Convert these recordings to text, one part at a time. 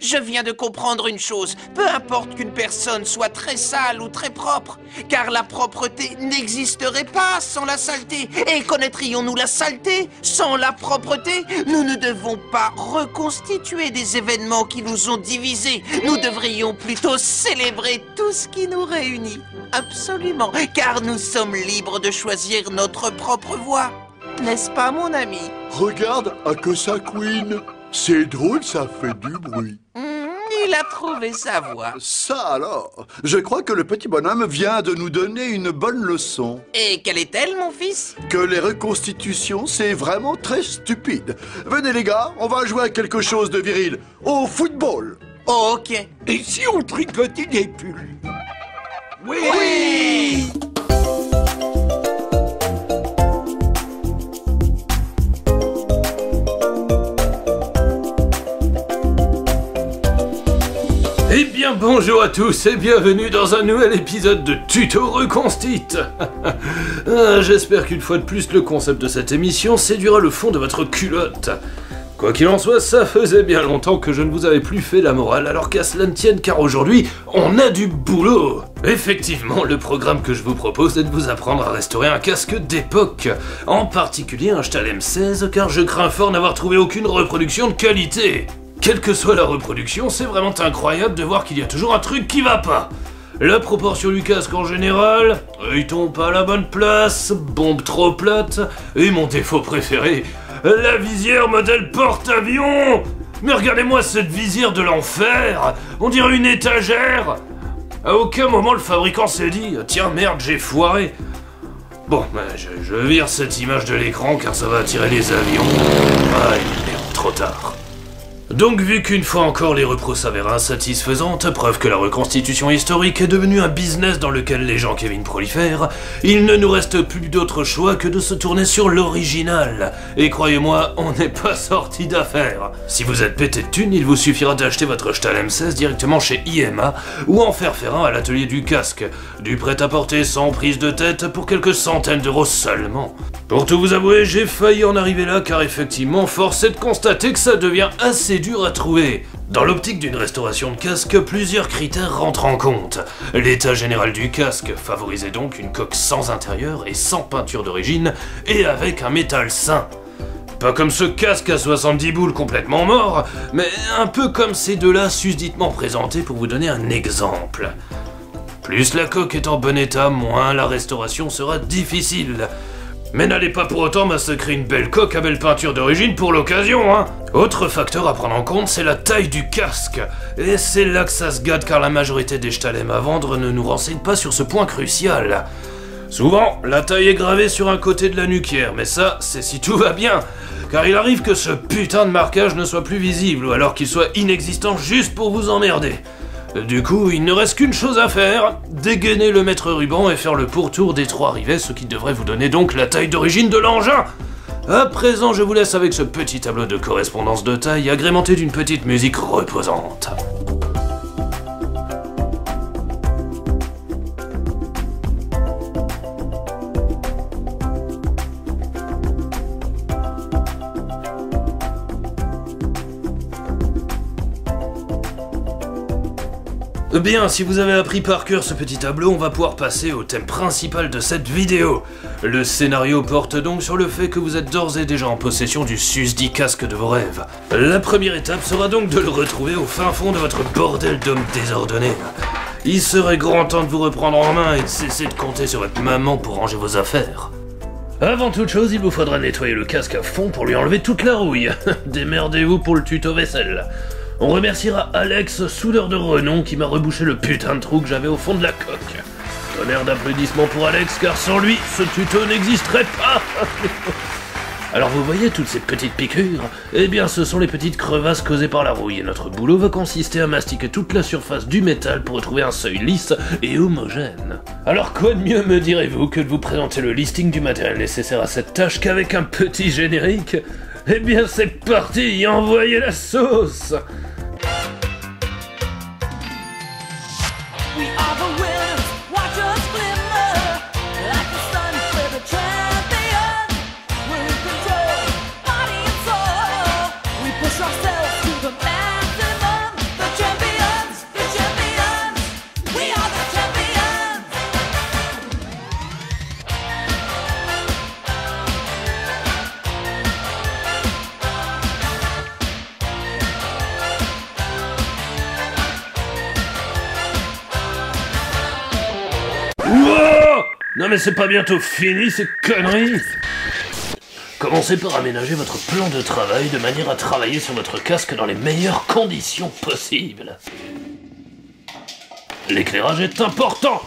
Je viens de comprendre une chose, peu importe qu'une personne soit très sale ou très propre, car la propreté n'existerait pas sans la saleté. Et connaîtrions-nous la saleté sans la propreté? Nous ne devons pas reconstituer des événements qui nous ont divisés. Nous devrions plutôt célébrer tout ce qui nous réunit. Absolument, car nous sommes libres de choisir notre propre voie. N'est-ce pas, mon ami? Regarde, Akosa Queen. C'est drôle, ça fait du bruit. Il a trouvé sa voie. Ça alors, je crois que le petit bonhomme vient de nous donner une bonne leçon. Et quelle est-elle, mon fils? Que les reconstitutions, c'est vraiment très stupide. Venez les gars, on va jouer à quelque chose de viril. Au football. Oh, ok. Et si on tricotait des pulls? Oui! Eh bien bonjour à tous et bienvenue dans un nouvel épisode de Tuto Reconstite. J'espère qu'une fois de plus le concept de cette émission séduira le fond de votre culotte. Quoi qu'il en soit, ça faisait bien longtemps que je ne vous avais plus fait la morale, alors qu'à cela ne tienne, car aujourd'hui, on a du boulot. Effectivement, le programme que je vous propose est de vous apprendre à restaurer un casque d'époque, en particulier un Stahl M16, car je crains fort n'avoir trouvé aucune reproduction de qualité. Quelle que soit la reproduction, c'est vraiment incroyable de voir qu'il y a toujours un truc qui va pas. La proportion du casque en général, il tombe pas à la bonne place, bombe trop plate, et mon défaut préféré, la visière modèle porte-avions. Mais regardez-moi cette visière de l'enfer, on dirait une étagère. À aucun moment le fabricant s'est dit « Tiens merde, j'ai foiré ». Bon, je vire cette image de l'écran car ça va attirer les avions. Ah, merde, trop tard. Donc vu qu'une fois encore les repros s'avèrent insatisfaisantes, preuve que la reconstitution historique est devenue un business dans lequel les gens Kevin prolifèrent, il ne nous reste plus d'autre choix que de se tourner sur l'original. Et croyez-moi, on n'est pas sorti d'affaire. Si vous êtes pété de thunes, il vous suffira d'acheter votre Stahl M16 directement chez IMA ou en faire un à l'atelier du casque. Du prêt-à-porter sans prise de tête pour quelques centaines d'euros seulement. Pour tout vous avouer, j'ai failli en arriver là car effectivement, force est de constater que ça devient assez dur à trouver. Dans l'optique d'une restauration de casque, plusieurs critères rentrent en compte. L'état général du casque favorisait donc une coque sans intérieur et sans peinture d'origine et avec un métal sain. Pas comme ce casque à 70 boules complètement mort, mais un peu comme ces deux-là susditement présentés pour vous donner un exemple. Plus la coque est en bon état, moins la restauration sera difficile. Mais n'allez pas pour autant massacrer une belle coque à belle peinture d'origine pour l'occasion, hein. Autre facteur à prendre en compte, c'est la taille du casque. Et c'est là que ça se gâte car la majorité des Stahlem à vendre ne nous renseignent pas sur ce point crucial. Souvent, la taille est gravée sur un côté de la nuquière, mais ça, c'est si tout va bien. Car il arrive que ce putain de marquage ne soit plus visible, ou alors qu'il soit inexistant juste pour vous emmerder. Du coup, il ne reste qu'une chose à faire, dégainer le maître ruban et faire le pourtour des trois rivets, ce qui devrait vous donner donc la taille d'origine de l'engin. À présent, je vous laisse avec ce petit tableau de correspondance de taille agrémenté d'une petite musique reposante. Bien, si vous avez appris par cœur ce petit tableau, on va pouvoir passer au thème principal de cette vidéo. Le scénario porte donc sur le fait que vous êtes d'ores et déjà en possession du susdit casque de vos rêves. La première étape sera donc de le retrouver au fin fond de votre bordel d'hommes désordonnés. Il serait grand temps de vous reprendre en main et de cesser de compter sur votre maman pour ranger vos affaires. Avant toute chose, il vous faudra nettoyer le casque à fond pour lui enlever toute la rouille. Démerdez-vous pour le tuto vaisselle. On remerciera Alex, soudeur de renom, qui m'a rebouché le putain de trou que j'avais au fond de la coque. Tonnerre d'applaudissements pour Alex, car sans lui, ce tuto n'existerait pas. Alors vous voyez toutes ces petites piqûres? Eh bien ce sont les petites crevasses causées par la rouille, et notre boulot va consister à mastiquer toute la surface du métal pour retrouver un seuil lisse et homogène. Alors quoi de mieux, me direz-vous, que de vous présenter le listing du matériel nécessaire à cette tâche qu'avec un petit générique? Eh bien c'est parti, envoyez la sauce! We are the winners, watch us glimmer like the sun for the champion. We're in control, body and soul. We push ourselves to the maximum. Non mais c'est pas bientôt fini ces conneries? Commencez par aménager votre plan de travail de manière à travailler sur votre casque dans les meilleures conditions possibles. L'éclairage est important.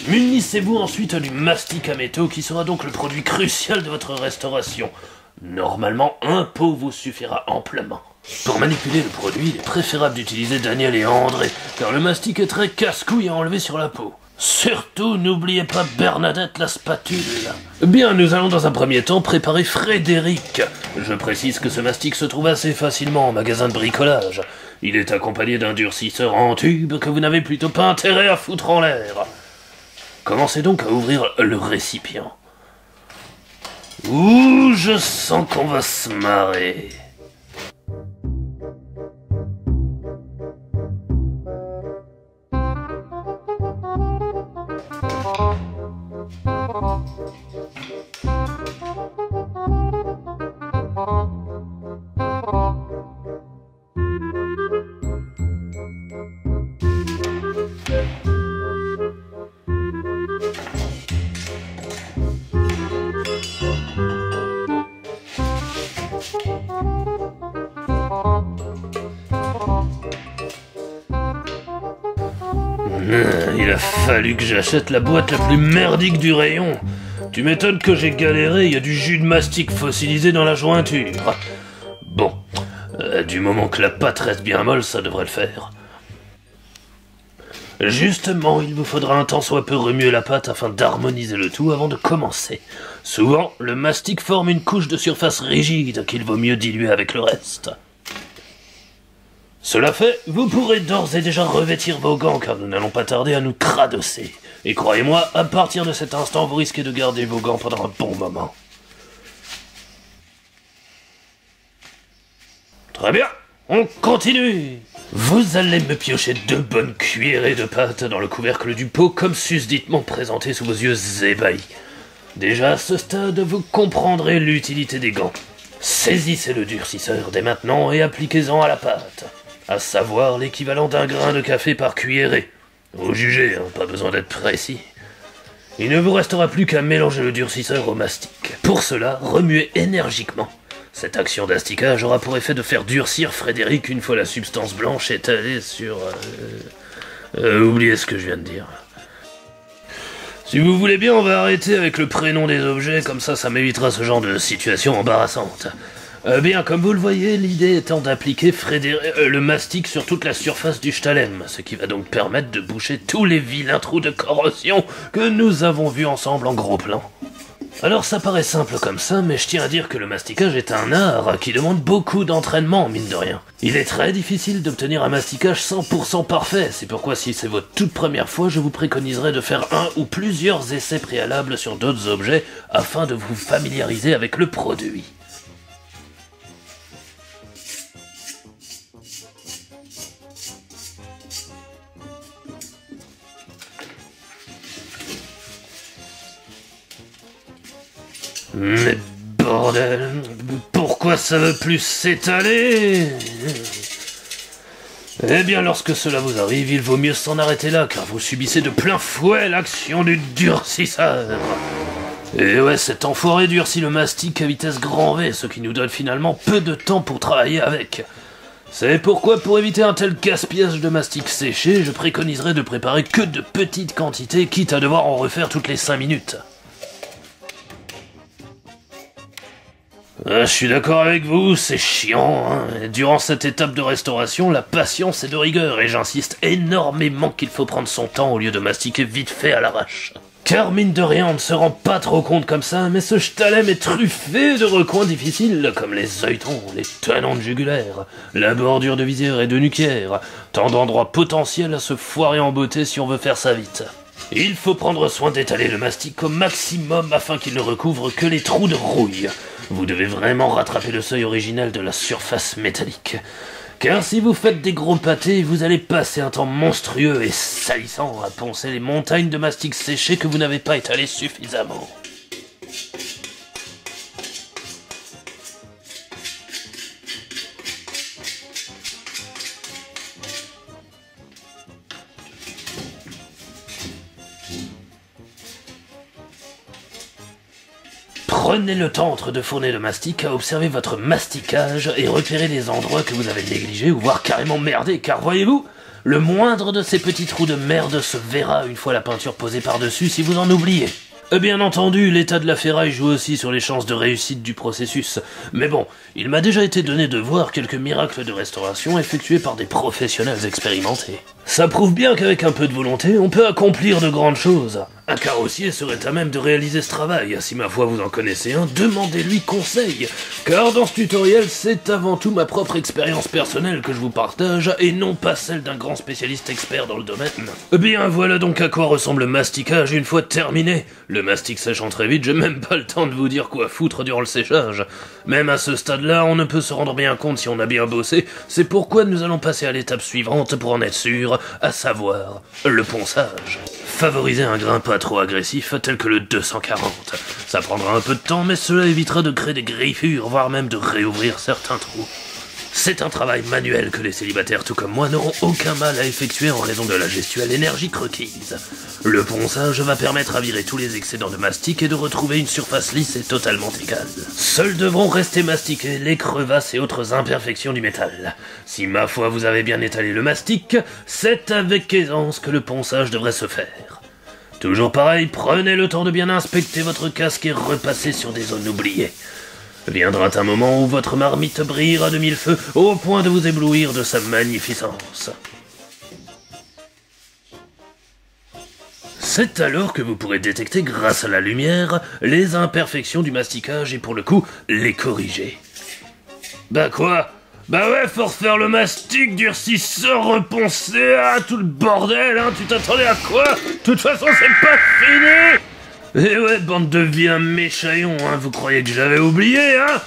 Munissez-vous ensuite du mastic à métaux qui sera donc le produit crucial de votre restauration. Normalement, un pot vous suffira amplement. Pour manipuler le produit, il est préférable d'utiliser Daniel et André, car le mastic est très casse-couille à enlever sur la peau. Surtout, n'oubliez pas Bernadette la spatule. Bien, nous allons dans un premier temps préparer Frédéric. Je précise que ce mastic se trouve assez facilement en magasin de bricolage. Il est accompagné d'un durcisseur en tube que vous n'avez plutôt pas intérêt à foutre en l'air. Commencez donc à ouvrir le récipient. Ouh, je sens qu'on va se marrer. Il a fallu que j'achète la boîte la plus merdique du rayon. Tu m'étonnes que j'ai galéré, il y a du jus de mastic fossilisé dans la jointure. Bon, du moment que la pâte reste bien molle, ça devrait le faire. Justement, il vous faudra un tant soit peu remuer la pâte afin d'harmoniser le tout avant de commencer. Souvent, le mastic forme une couche de surface rigide qu'il vaut mieux diluer avec le reste. Cela fait, vous pourrez d'ores et déjà revêtir vos gants car nous n'allons pas tarder à nous cradosser. Et croyez-moi, à partir de cet instant, vous risquez de garder vos gants pendant un bon moment. Très bien, on continue. Vous allez me piocher 2 bonnes cuillerées de pâte dans le couvercle du pot comme susditement présenté sous vos yeux ébahis. Déjà à ce stade, vous comprendrez l'utilité des gants. Saisissez le durcisseur dès maintenant et appliquez-en à la pâte. À savoir l'équivalent d'un grain de café par cuillerée. Vous jugez, hein, pas besoin d'être précis. Il ne vous restera plus qu'à mélanger le durcisseur au mastic. Pour cela, remuez énergiquement. Cette action d'asticage aura pour effet de faire durcir Frédéric une fois la substance blanche étalée sur... oubliez ce que je viens de dire. Si vous voulez bien, on va arrêter avec le prénom des objets, comme ça m'évitera ce genre de situation embarrassante. Bien, comme vous le voyez, l'idée étant d'appliquer le mastic sur toute la surface du Stahlhelm, ce qui va donc permettre de boucher tous les vilains trous de corrosion que nous avons vus ensemble en gros plan. Alors ça paraît simple comme ça, mais je tiens à dire que le masticage est un art qui demande beaucoup d'entraînement, mine de rien. Il est très difficile d'obtenir un masticage 100% parfait, c'est pourquoi si c'est votre toute première fois, je vous préconiserai de faire un ou plusieurs essais préalables sur d'autres objets afin de vous familiariser avec le produit. Mais bordel, pourquoi ça veut plus s'étaler? Eh bien, lorsque cela vous arrive, il vaut mieux s'en arrêter là, car vous subissez de plein fouet l'action du durcisseur. Et ouais, cet enfoiré durcit le mastic à vitesse grand V, ce qui nous donne finalement peu de temps pour travailler avec. C'est pourquoi, pour éviter un tel gaspillage de mastic séché, je préconiserais de préparer que de petites quantités, quitte à devoir en refaire toutes les 5 minutes. Je suis d'accord avec vous, c'est chiant, hein. Et durant cette étape de restauration, la patience est de rigueur, et j'insiste énormément qu'il faut prendre son temps au lieu de mastiquer vite fait à l'arrache. Car mine de rien, on ne se rend pas trop compte comme ça, mais ce Stahlhelm est truffé de recoins difficiles, comme les œilletons, les tenons de jugulaire, la bordure de visière et de nuquière, tant d'endroits potentiels à se foirer en beauté si on veut faire ça vite. Il faut prendre soin d'étaler le mastic au maximum afin qu'il ne recouvre que les trous de rouille. Vous devez vraiment rattraper le seuil original de la surface métallique. Car si vous faites des gros pâtés, vous allez passer un temps monstrueux et salissant à poncer les montagnes de mastic séché que vous n'avez pas étalé suffisamment. Prenez le temps entre deux fournées de mastic à observer votre masticage et repérer les endroits que vous avez négligés ou voire carrément merdés, car voyez-vous, le moindre de ces petits trous de merde se verra une fois la peinture posée par-dessus si vous en oubliez. Bien entendu, l'état de la ferraille joue aussi sur les chances de réussite du processus. Mais bon, il m'a déjà été donné de voir quelques miracles de restauration effectués par des professionnels expérimentés. Ça prouve bien qu'avec un peu de volonté, on peut accomplir de grandes choses. Un carrossier serait à même de réaliser ce travail. Si ma foi vous en connaissez un, demandez-lui conseil. Car dans ce tutoriel, c'est avant tout ma propre expérience personnelle que je vous partage, et non pas celle d'un grand spécialiste expert dans le domaine. Bien, voilà donc à quoi ressemble le masticage une fois terminé. Le mastic séchant très vite, j'ai même pas le temps de vous dire quoi foutre durant le séchage. Même à ce stade-là, on ne peut se rendre bien compte si on a bien bossé, c'est pourquoi nous allons passer à l'étape suivante pour en être sûr, à savoir le ponçage. Favorisez un grain pas trop agressif tel que le 240. Ça prendra un peu de temps, mais cela évitera de créer des griffures, voire même de réouvrir certains trous. C'est un travail manuel que les célibataires, tout comme moi, n'auront aucun mal à effectuer en raison de la gestuelle énergique requise. Le ponçage va permettre à virer tous les excédents de mastic et de retrouver une surface lisse et totalement égale. Seuls devront rester mastiqués les crevasses et autres imperfections du métal. Si ma foi vous avez bien étalé le mastic, c'est avec aisance que le ponçage devrait se faire. Toujours pareil, prenez le temps de bien inspecter votre casque et repassez sur des zones oubliées. Viendra un moment où votre marmite brillera de mille feux au point de vous éblouir de sa magnificence. C'est alors que vous pourrez détecter grâce à la lumière les imperfections du masticage et pour le coup, les corriger. Bah quoi ? Bah ouais, faut refaire le mastic, durcisseur, reponcer, tout le bordel, hein, tu t'attendais à quoi ? De toute façon, c'est pas fini ! Eh ouais, bande de vilains méchaillons, hein, vous croyez que j'avais oublié, hein ?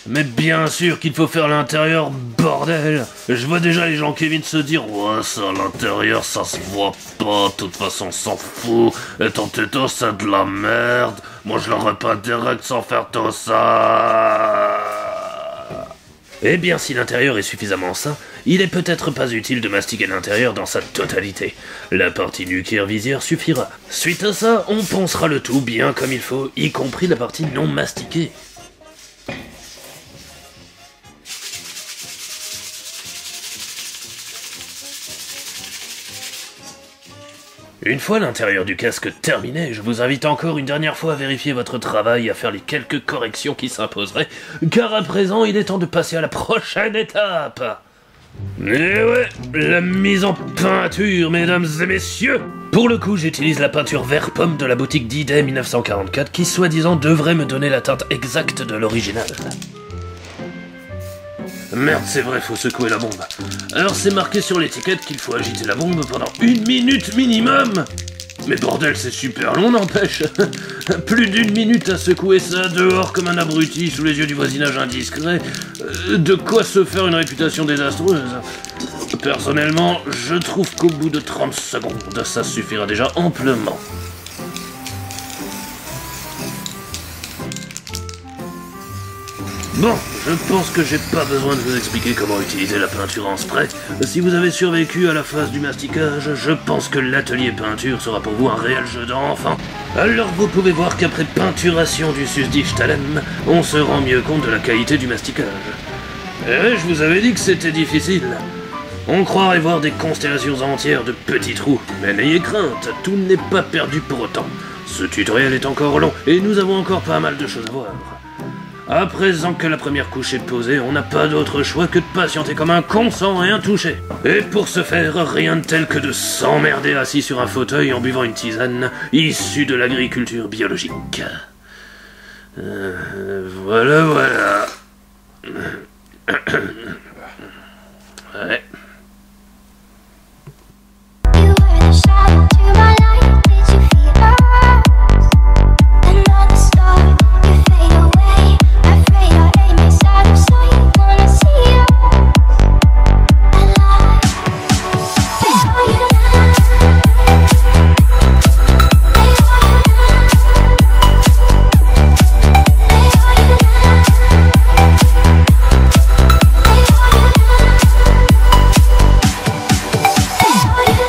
Mais bien sûr qu'il faut faire l'intérieur, bordel. Je vois déjà les gens qui viennent se dire « Ouais, ça à l'intérieur, ça se voit pas, de toute façon, on s'en fout. Et ton této, c'est de la merde. Moi, je l'aurais pas direct sans faire tout ça. » Eh bien, si l'intérieur est suffisamment sain, il est peut-être pas utile de mastiquer l'intérieur dans sa totalité. La partie nuquaire visière suffira. Suite à ça, on poncera le tout bien comme il faut, y compris la partie non mastiquée. Une fois l'intérieur du casque terminé, je vous invite encore une dernière fois à vérifier votre travail et à faire les quelques corrections qui s'imposeraient, car à présent il est temps de passer à la prochaine étape. Et ouais, la mise en peinture, mesdames et messieurs. Pour le coup, j'utilise la peinture vert pomme de la boutique Diday 1944 qui soi-disant devrait me donner la teinte exacte de l'original. Merde, c'est vrai, faut secouer la bombe. Alors c'est marqué sur l'étiquette qu'il faut agiter la bombe pendant 1 minute minimum. Mais bordel, c'est super long, n'empêche. Plus d'1 minute à secouer ça dehors comme un abruti sous les yeux du voisinage indiscret. De quoi se faire une réputation désastreuse. Personnellement, je trouve qu'au bout de 30 secondes, ça suffira déjà amplement. Bon, je pense que j'ai pas besoin de vous expliquer comment utiliser la peinture en spray. Si vous avez survécu à la phase du masticage, je pense que l'atelier peinture sera pour vous un réel jeu d'enfant. Alors vous pouvez voir qu'après peinturation du susdit talem, on se rend mieux compte de la qualité du masticage. Eh, je vous avais dit que c'était difficile. On croirait voir des constellations entières de petits trous, mais n'ayez crainte, tout n'est pas perdu pour autant. Ce tutoriel est encore long, et nous avons encore pas mal de choses à voir. À présent que la première couche est posée, on n'a pas d'autre choix que de patienter comme un con sans rien toucher. Et pour ce faire, rien de tel que de s'emmerder assis sur un fauteuil en buvant une tisane issue de l'agriculture biologique. Voilà. Ouais. You were the shadow to my light. Did you feel us? Another star, you fade away. Afraid our aim is out of sight. Wanna see us alive. Where are you now? Where are you now? Where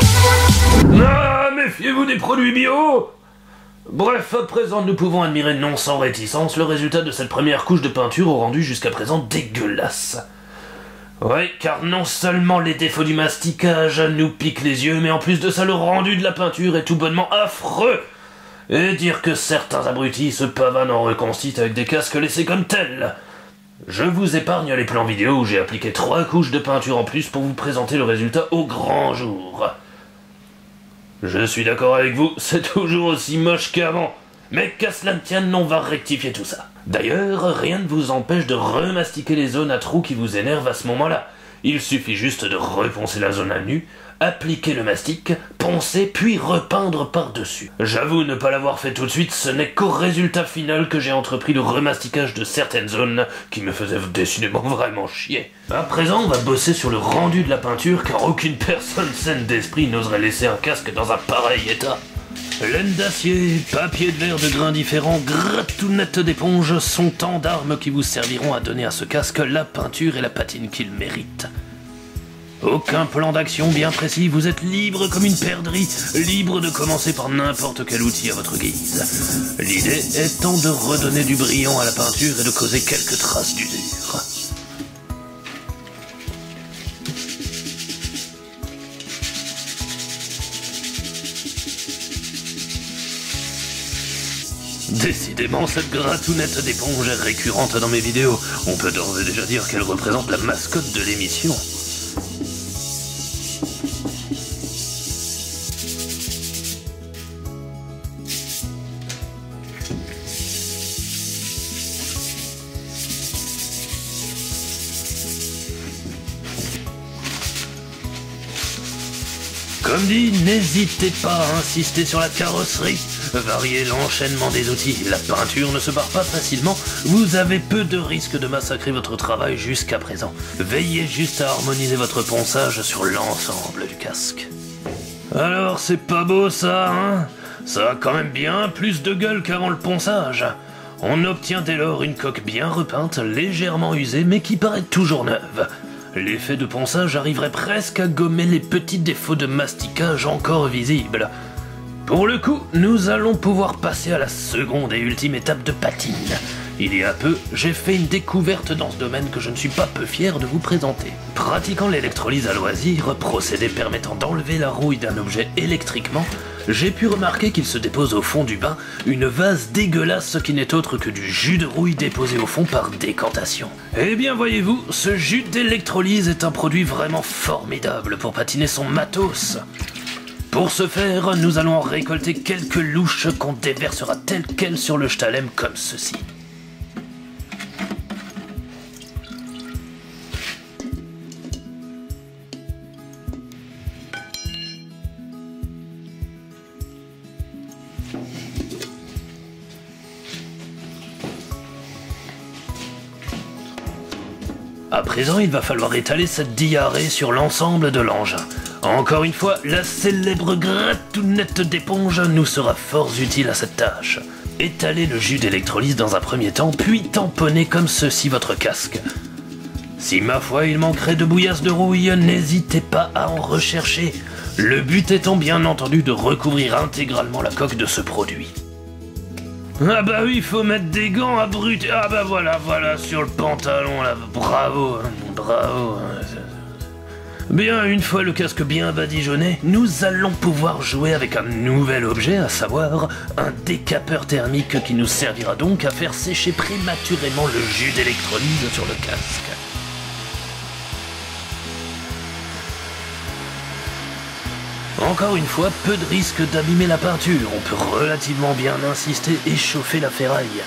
are you Ah, méfiez-vous des produits bio! Bref, à présent nous pouvons admirer non sans réticence le résultat de cette première couche de peinture au rendu jusqu'à présent dégueulasse. Ouais, car non seulement les défauts du masticage nous piquent les yeux, mais en plus de ça le rendu de la peinture est tout bonnement affreux. Et dire que certains abrutis se pavanent en reconstituent avec des casques laissés comme tels. Je vous épargne les plans vidéo où j'ai appliqué 3 couches de peinture en plus pour vous présenter le résultat au grand jour. Je suis d'accord avec vous, c'est toujours aussi moche qu'avant. Mais qu'à cela ne tienne, on va rectifier tout ça. D'ailleurs, rien ne vous empêche de remastiquer les zones à trous qui vous énervent à ce moment-là. Il suffit juste de reponcer la zone à nu, appliquer le mastic, poncer, puis repeindre par-dessus. J'avoue ne pas l'avoir fait tout de suite, ce n'est qu'au résultat final que j'ai entrepris le remasticage de certaines zones qui me faisaient décidément vraiment chier. À présent, on va bosser sur le rendu de la peinture car aucune personne saine d'esprit n'oserait laisser un casque dans un pareil état. Laine d'acier, papier de verre de grains différents, gratounette d'éponge sont tant d'armes qui vous serviront à donner à ce casque la peinture et la patine qu'il mérite. Aucun plan d'action bien précis, vous êtes libre comme une perdrix, libre de commencer par n'importe quel outil à votre guise. L'idée étant de redonner du brillant à la peinture et de causer quelques traces d'usure. Décidément, cette gratounette d'éponge est récurrente dans mes vidéos. On peut d'ores et déjà dire qu'elle représente la mascotte de l'émission. Comme dit, n'hésitez pas à insister sur la carrosserie. Variez l'enchaînement des outils. La peinture ne se barre pas facilement. Vous avez peu de risques de massacrer votre travail jusqu'à présent. Veillez juste à harmoniser votre ponçage sur l'ensemble du casque. Alors, c'est pas beau ça, hein? Ça a quand même bien plus de gueule qu'avant le ponçage. On obtient dès lors une coque bien repeinte, légèrement usée, mais qui paraît toujours neuve. L'effet de ponçage arriverait presque à gommer les petits défauts de masticage encore visibles. Pour le coup, nous allons pouvoir passer à la seconde et ultime étape de patine. Il y a peu, j'ai fait une découverte dans ce domaine que je ne suis pas peu fier de vous présenter. Pratiquant l'électrolyse à loisir, procédé permettant d'enlever la rouille d'un objet électriquement, j'ai pu remarquer qu'il se dépose au fond du bain une vase dégueulasse qui n'est autre que du jus de rouille déposé au fond par décantation. Eh bien voyez-vous, ce jus d'électrolyse est un produit vraiment formidable pour patiner son matos. Pour ce faire, nous allons en récolter quelques louches qu'on déversera telles quelles sur le Stahlhelm comme ceci. À présent, il va falloir étaler cette diarrhée sur l'ensemble de l'engin. Encore une fois, la célèbre gratounette d'éponge nous sera fort utile à cette tâche. Étalez le jus d'électrolyse dans un premier temps, puis tamponnez comme ceci votre casque. Si ma foi il manquerait de bouillasse de rouille, n'hésitez pas à en rechercher. Le but étant bien entendu de recouvrir intégralement la coque de ce produit. Ah bah oui, faut mettre des gants à brut. Ah bah voilà, sur le pantalon là, bravo, bravo. Bien, une fois le casque bien badigeonné, nous allons pouvoir jouer avec un nouvel objet, à savoir un décapeur thermique qui nous servira donc à faire sécher prématurément le jus d'électrolyse sur le casque. Encore une fois, peu de risque d'abîmer la peinture, on peut relativement bien insister et chauffer la ferraille.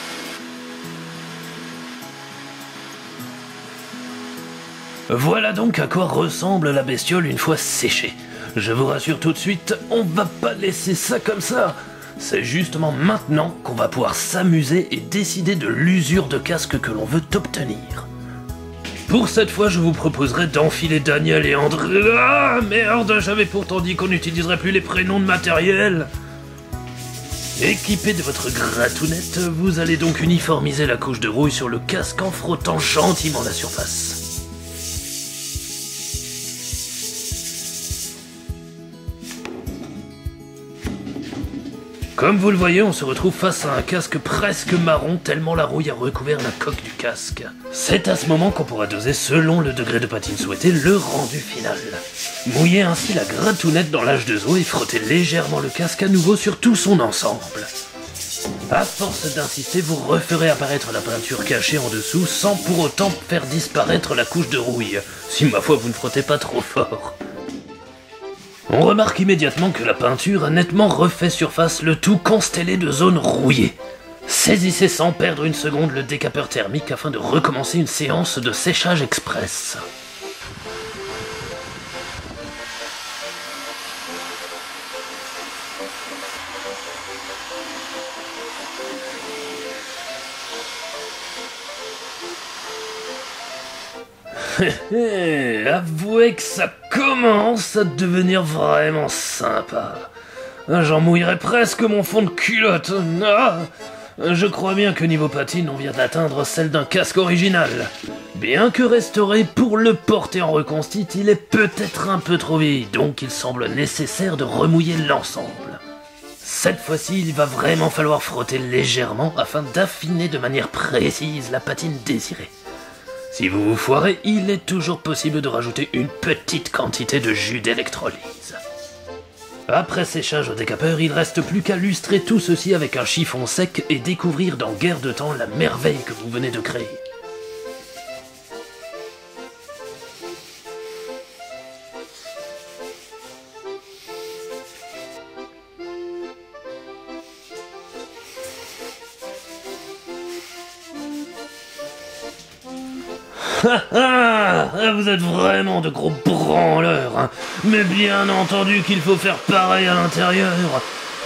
Voilà donc à quoi ressemble la bestiole une fois séchée. Je vous rassure tout de suite, on va pas laisser ça comme ça. C'est justement maintenant qu'on va pouvoir s'amuser et décider de l'usure de casque que l'on veut obtenir. Pour cette fois, je vous proposerai d'enfiler Daniel et André... Ah merde, j'avais pourtant dit qu'on n'utiliserait plus les prénoms de matériel. Équipé de votre gratounette, vous allez donc uniformiser la couche de rouille sur le casque en frottant gentiment la surface. Comme vous le voyez, on se retrouve face à un casque presque marron tellement la rouille a recouvert la coque du casque. C'est à ce moment qu'on pourra doser selon le degré de patine souhaité le rendu final. Mouillez ainsi la gratounette dans l'âge de eau et frottez légèrement le casque à nouveau sur tout son ensemble. À force d'insister, vous referez apparaître la peinture cachée en dessous sans pour autant faire disparaître la couche de rouille, si ma foi vous ne frottez pas trop fort. On remarque immédiatement que la peinture a nettement refait surface, le tout constellé de zones rouillées. Saisissez sans perdre une seconde le décapeur thermique afin de recommencer une séance de séchage express. Avouez que ça commence à devenir vraiment sympa. J'en mouillerais presque mon fond de culotte. Ah, je crois bien que niveau patine, on vient d'atteindre celle d'un casque original. Bien que restauré, pour le porter en reconstite, il est peut-être un peu trop vieilli, donc il semble nécessaire de remouiller l'ensemble. Cette fois-ci, il va vraiment falloir frotter légèrement afin d'affiner de manière précise la patine désirée. Si vous vous foirez, il est toujours possible de rajouter une petite quantité de jus d'électrolyse. Après séchage au décapeur, il reste plus qu'à lustrer tout ceci avec un chiffon sec et découvrir dans guère de temps la merveille que vous venez de créer. Vous êtes vraiment de gros branleurs, hein. Mais bien entendu qu'il faut faire pareil à l'intérieur.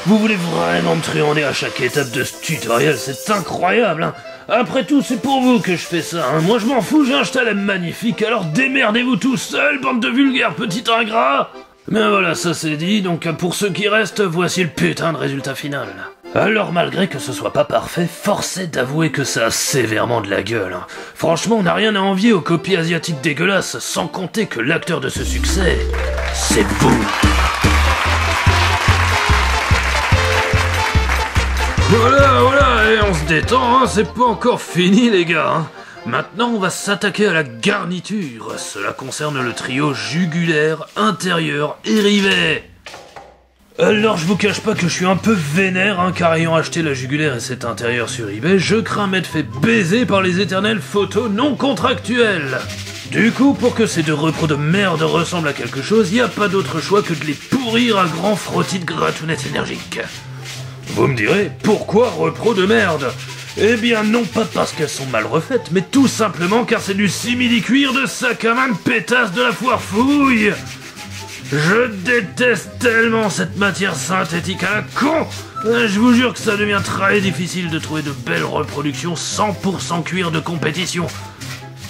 Vous voulez vraiment me truander à chaque étape de ce tutoriel, c'est incroyable, hein. Après tout, c'est pour vous que je fais ça, hein. Moi je m'en fous, j'ai un chalem magnifique, alors démerdez-vous tout seul, bande de vulgaires petits ingrats. Mais voilà, ça c'est dit, donc pour ceux qui restent, voici le putain de résultat final. Alors malgré que ce soit pas parfait, force est d'avouer que ça a sévèrement de la gueule, hein. Franchement, on n'a rien à envier aux copies asiatiques dégueulasses, sans compter que l'acteur de ce succès, c'est vous. Voilà, et on se détend, hein, c'est pas encore fini les gars, hein. Maintenant, on va s'attaquer à la garniture. Cela concerne le trio jugulaire, intérieur et rivet. Alors je vous cache pas que je suis un peu vénère, hein, car ayant acheté la jugulaire et cet intérieur sur eBay, je crains m'être fait baiser par les éternelles photos non contractuelles. Du coup, pour que ces deux repros de merde ressemblent à quelque chose, y a pas d'autre choix que de les pourrir à grands frottis de gratounettes énergiques. Vous me direz, pourquoi repros de merde ? Eh bien non pas parce qu'elles sont mal refaites, mais tout simplement car c'est du simili-cuir de sac à main de pétasse de la foire fouille. Je déteste tellement cette matière synthétique à la con. Je vous jure que ça devient très difficile de trouver de belles reproductions 100% cuir de compétition.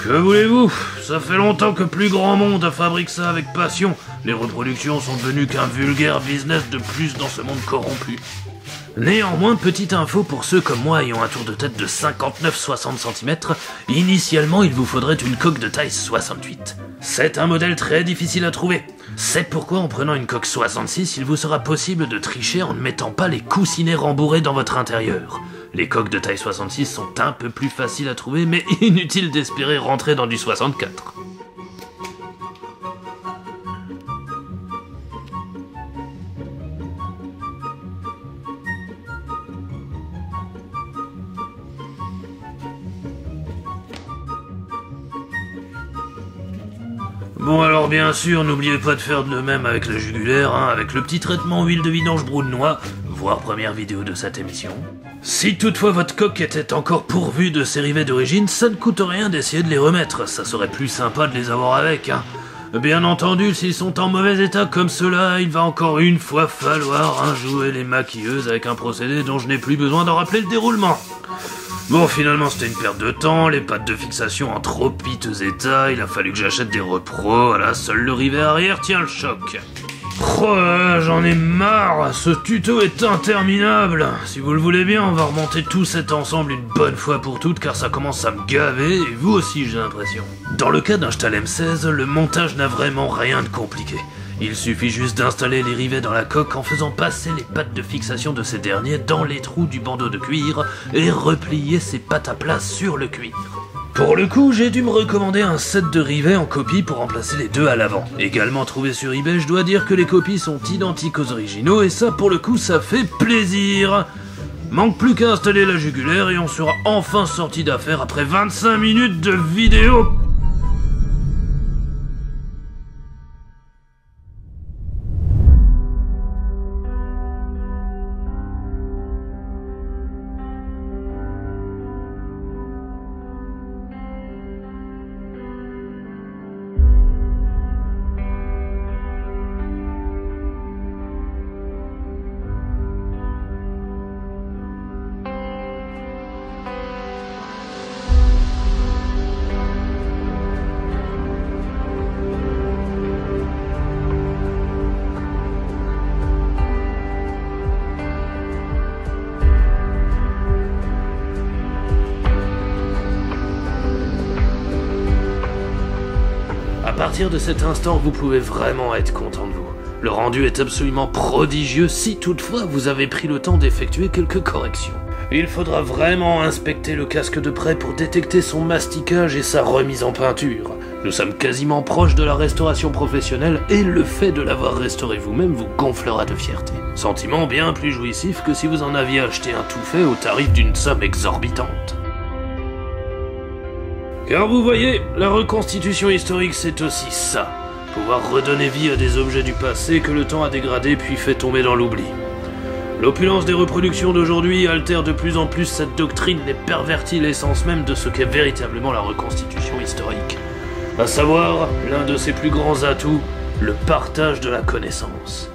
Que voulez-vous ? Ça fait longtemps que plus grand monde fabrique ça avec passion. Les reproductions sont devenues qu'un vulgaire business de plus dans ce monde corrompu. Néanmoins, petite info pour ceux comme moi ayant un tour de tête de 59-60 cm, initialement il vous faudrait une coque de taille 68. C'est un modèle très difficile à trouver. C'est pourquoi en prenant une coque 66, il vous sera possible de tricher en ne mettant pas les coussinets rembourrés dans votre intérieur. Les coques de taille 66 sont un peu plus faciles à trouver, mais inutile d'espérer rentrer dans du 64. Bon alors bien sûr, n'oubliez pas de faire de même avec la jugulaire, hein, avec le petit traitement huile de vidange brou de noix, voire première vidéo de cette émission. Si toutefois votre coque était encore pourvue de ces rivets d'origine, ça ne coûte rien d'essayer de les remettre, ça serait plus sympa de les avoir avec, hein. Bien entendu, s'ils sont en mauvais état comme cela, il va encore une fois falloir jouer les maquilleuses avec un procédé dont je n'ai plus besoin d'en rappeler le déroulement. Bon, finalement, c'était une perte de temps, les pattes de fixation en trop piteux état, il a fallu que j'achète des repros, voilà, seul le rivet arrière tient le choc. Oh là là, j'en ai marre, ce tuto est interminable. Si vous le voulez bien, on va remonter tout cet ensemble une bonne fois pour toutes, car ça commence à me gaver, et vous aussi j'ai l'impression. Dans le cas d'un Stahlem 16, le montage n'a vraiment rien de compliqué. Il suffit juste d'installer les rivets dans la coque en faisant passer les pattes de fixation de ces derniers dans les trous du bandeau de cuir et replier ces pattes à plat sur le cuir. Pour le coup, j'ai dû me recommander un set de rivets en copie pour remplacer les deux à l'avant. Également trouvé sur eBay, je dois dire que les copies sont identiques aux originaux et ça, pour le coup, ça fait plaisir. Manque plus qu'à installer la jugulaire et on sera enfin sorti d'affaire après 25 minutes de vidéo. À partir de cet instant, vous pouvez vraiment être content de vous. Le rendu est absolument prodigieux si toutefois vous avez pris le temps d'effectuer quelques corrections. Il faudra vraiment inspecter le casque de près pour détecter son masticage et sa remise en peinture. Nous sommes quasiment proches de la restauration professionnelle et le fait de l'avoir restauré vous-même vous gonflera de fierté. Sentiment bien plus jouissif que si vous en aviez acheté un tout fait au tarif d'une somme exorbitante. Car vous voyez, la reconstitution historique c'est aussi ça. Pouvoir redonner vie à des objets du passé que le temps a dégradé puis fait tomber dans l'oubli. L'opulence des reproductions d'aujourd'hui altère de plus en plus cette doctrine et pervertit l'essence même de ce qu'est véritablement la reconstitution historique. À savoir, l'un de ses plus grands atouts, le partage de la connaissance.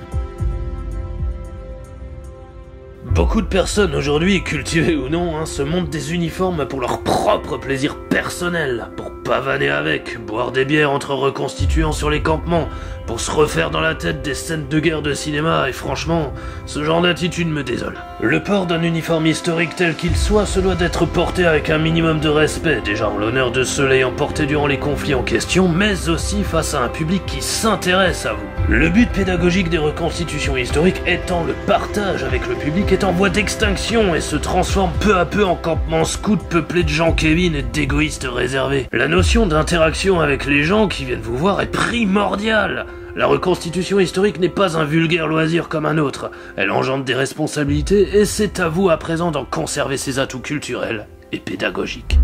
Beaucoup de personnes aujourd'hui, cultivées ou non, se montent des uniformes pour leur propre plaisir personnel, pour pavaner avec, boire des bières entre reconstituants sur les campements, pour se refaire dans la tête des scènes de guerre de cinéma, et franchement, ce genre d'attitude me désole. Le port d'un uniforme historique tel qu'il soit se doit d'être porté avec un minimum de respect, déjà en l'honneur de ceux l'ayant porté durant les conflits en question, mais aussi face à un public qui s'intéresse à vous. Le but pédagogique des reconstitutions historiques étant le partage avec le public est en voie d'extinction et se transforme peu à peu en campement scout peuplé de gens Kevin et d'égoïstes réservés. La notion d'interaction avec les gens qui viennent vous voir est primordiale. La reconstitution historique n'est pas un vulgaire loisir comme un autre. Elle engendre des responsabilités et c'est à vous à présent d'en conserver ses atouts culturels et pédagogiques.